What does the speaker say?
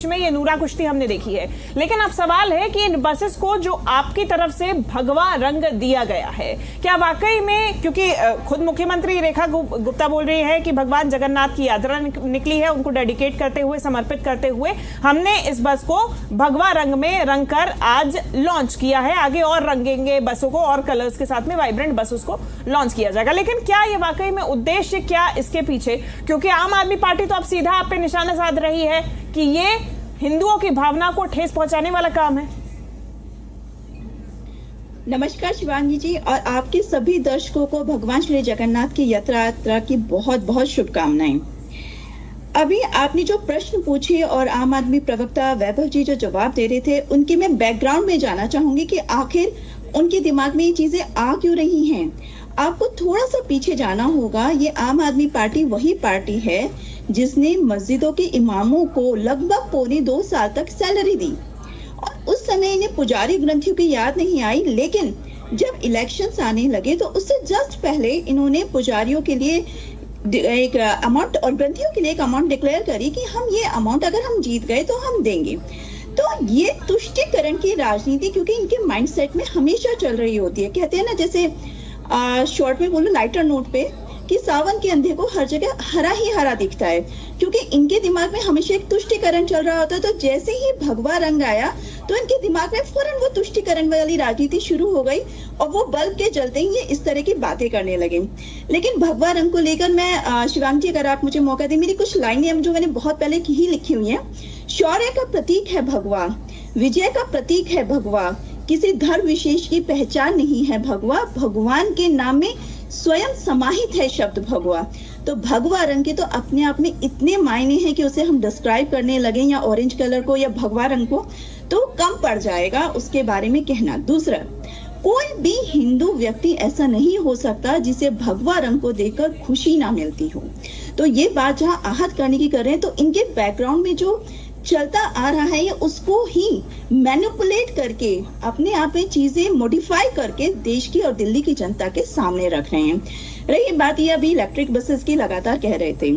में ये नूरा कुश्ती हमने देखी है, लेकिन अब सवाल है कि इन बसेस को जो आपकी तरफ से भगवा रंग दिया गया है, क्या वाकई में, क्योंकि खुद मुख्यमंत्री रेखा गुप्ता बोल रही है कि भगवान जगन्नाथ की यात्रा निकली है, उनको डेडिकेट करते हुए, समर्पित करते हुए हमने इस बस को भगवा रंग में रंग कर आज लॉन्च किया है। आगे और रंगेंगे बसों को और कलर्स के साथ में वाइब्रेंट बसों को लॉन्च किया जाएगा। लेकिन क्या ये वाकई में उद्देश्य क्या इसके पीछे, क्योंकि आम आदमी पार्टी तो अब सीधा आप पे निशाना साध रही है कि ये हिंदुओं की भावना को ठेस पहुंचाने वाला काम है। नमस्कार शिवांगी जी, और आपके सभी दर्शकों को भगवान श्री जगन्नाथ की यात्रा की बहुत बहुत शुभकामनाएं। अभी आपने जो प्रश्न पूछे और आम आदमी प्रवक्ता वैभव जी जो जवाब दे रहे थे, उनके मैं बैकग्राउंड में जाना चाहूंगी कि आखिर उनके दिमाग में ये चीजें आ क्यों रही हैं। आपको थोड़ा सा पीछे जाना होगा। ये आम आदमी पार्टी वही पार्टी है जिसने मस्जिदों के इमामों को लगभग 2.25 साल तक सैलरी दी, और उस समय इन्हें पुजारी ग्रंथियों की याद नहीं आई। लेकिन जब इलेक्शंस आने लगे तो उससे जस्ट पहले इन्होंने पुजारियों के लिए एक अमाउंट और ग्रंथियों के लिए एक अमाउंट डिक्लेयर करी कि हम ये अमाउंट अगर हम जीत गए तो हम देंगे। तो ये तुष्टीकरण की राजनीति क्योंकि इनके माइंडसेट में हमेशा चल रही होती है। कहते हैं ना, जैसे शॉर्ट में बोलो लाइटर नोट पे, कि सावन के अंधे को हर जगह हरा ही हरा दिखता है, क्योंकि इनके दिमाग में हमेशा एक तुष्टीकरण चल रहा होता है। तो जैसे ही भगवा रंग आया तो इनके दिमाग में फौरन वो तुष्टीकरण वाली राजनीति शुरू हो गई, और वो बल्ब के जलते ही ये इस तरह की बातें करने लगे। लेकिन भगवा रंग को लेकर मैं शिवांगी जी, अगर आप मुझे मौका दें, मेरी कुछ लाइनें जो मैंने बहुत पहले की ही लिखी हुई है। शौर्य का प्रतीक है भगवा, विजय का प्रतीक है भगवा, किसी धर्म विशेष की पहचान नहीं है भगवा, भगवान के नाम में स्वयं समाहित है शब्द भगवा। तो भगवा रंग के तो अपने आप में इतने मायने हैं कि उसे हम डिस्क्राइब करने लगे या ऑरेंज कलर को या भगवा रंग को, तो कम पड़ जाएगा उसके बारे में कहना। दूसरा, कोई भी हिंदू व्यक्ति ऐसा नहीं हो सकता जिसे भगवा रंग को देखकर खुशी ना मिलती हो। तो ये बात जहां आहत करने की कर रहे हैं, तो इनके बैकग्राउंड में जो चलता आ रहा है, ये उसको ही मैनिपुलेट करके अपने आप में चीजें मॉडिफाई करके देश की और दिल्ली की जनता के सामने रख रहे हैं। रही बात ये अभी इलेक्ट्रिक बसेस की, लगातार कह रहे थे